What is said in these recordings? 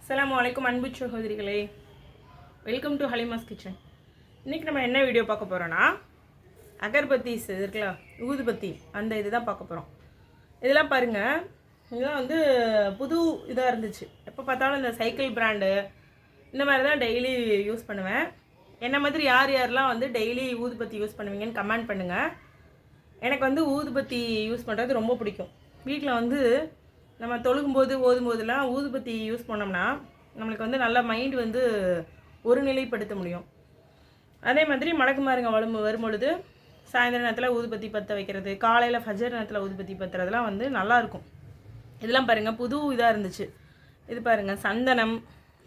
அஸ்ஸலாமு அலைக்கும் அன்பு சகோதரிகளே, வெல்கம் டு ஹலிமாஸ் கிச்சன். இன்றைக்கி நம்ம என்ன வீடியோ பார்க்க போகிறோன்னா, அகர்பத்திஸ் இருக்குல்ல, ஊதுபத்தி, அந்த இது தான் பார்க்க போகிறோம். இதெல்லாம் பாருங்கள், இதெல்லாம் வந்து புது இதாக இருந்துச்சு. எப்போ பார்த்தாலும் இந்த சைக்கிள் பிராண்டு இந்த மாதிரி தான் டெய்லி யூஸ் பண்ணுவேன். என்ன மாதிரி யார் யாரெல்லாம் வந்து டெய்லி ஊதுபத்தி யூஸ் பண்ணுவீங்கன்னு கமெண்ட் பண்ணுங்கள். எனக்கு வந்து ஊதுபத்தி யூஸ் பண்ணுறது ரொம்ப பிடிக்கும். வீட்டில் வந்து நம்ம தொழுகும்போது ஓதும்போதெல்லாம் ஊதுபத்தி யூஸ் பண்ணோம்னா நம்மளுக்கு வந்து நல்லா மைண்டு வந்து ஒரு நிலைப்படுத்த முடியும். அதே மாதிரி மடக்குமாருங்க வரும்பொழுது சாயந்தர நேரத்தில் ஊதுபத்தி பற்ற வைக்கிறது, காலையில் ஃபஜர் நேரத்தில் ஊதுபத்தி பற்றுறதுலாம் வந்து நல்லாயிருக்கும். இதெல்லாம் பாருங்கள், புது இதாக இருந்துச்சு. இது பாருங்கள், சந்தனம்.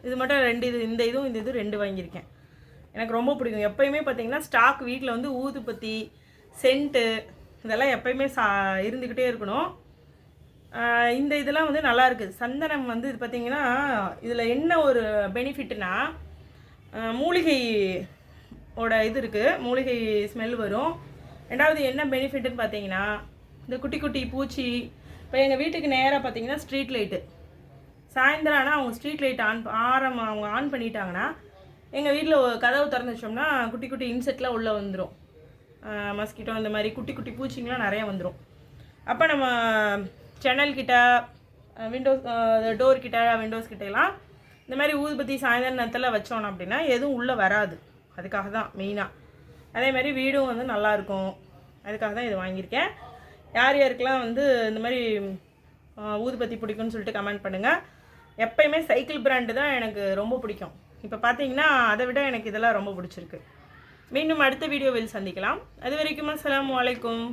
இது மட்டும் 2 இது, இந்த இது 2 வாங்கியிருக்கேன். எனக்கு ரொம்ப பிடிக்கும். எப்போயுமே பார்த்திங்கன்னா ஸ்டாக் வீட்டில் வந்து ஊதுபத்தி, சென்ட்டு இதெல்லாம் எப்போயுமே இருந்துக்கிட்டே இருக்கணும். இந்த இதெல்லாம் வந்து நல்லா இருக்குது. சந்தனம் வந்து இது பார்த்திங்கன்னா இதில் என்ன ஒரு பெனிஃபிட்னா, மூலிகையோட இது இருக்குது, மூலிகை ஸ்மெல் வரும். ரெண்டாவது என்ன பெனிஃபிட்டுன்னு பார்த்தீங்கன்னா, இந்த குட்டி குட்டி பூச்சி. இப்போ எங்கள் வீட்டுக்கு நேராக பார்த்தீங்கன்னா ஸ்ட்ரீட் லைட்டு, சாயந்தரம் ஆனால் அவங்க ஸ்ட்ரீட் லைட் அவங்க ஆன் பண்ணிட்டாங்கன்னா எங்கள் வீட்டில் கதவு திறந்து வச்சோம்னா குட்டி குட்டி இன்செக்ட்லாம் உள்ளே வந்துடும். மஸ்கிட்டோ இந்த மாதிரி குட்டி குட்டி பூச்சிங்களாம் நிறையா வந்துடும். அப்போ நம்ம ஜன்னல் கிட்ட, டோர் கிட்ட, விண்டோஸ் கிட்டலாம் இந்த மாதிரி ஊதுபத்தி சாயந்தர நேரத்தில் வச்சோம் அப்படின்னா எதுவும் உள்ளே வராது. அதுக்காக தான் மெயினாக. அதே மாதிரி வீடும் வந்து நல்லாயிருக்கும். அதுக்காக தான் இது வாங்கியிருக்கேன். யார் யாருக்கெல்லாம் வந்து இந்த மாதிரி ஊதுபத்தி பிடிக்கும்னு சொல்லிட்டு கமெண்ட் பண்ணுங்கள். எப்போயுமே சைக்கிள் பிராண்டு தான் எனக்கு ரொம்ப பிடிக்கும். இப்போ பார்த்தீங்கன்னா அதை விட எனக்கு இதெல்லாம் ரொம்ப பிடிச்சிருக்கு. மீண்டும் அடுத்த வீடியோவில் சந்திக்கலாம். அது வரைக்கும் அஸ்ஸலாமு அலைக்கும்.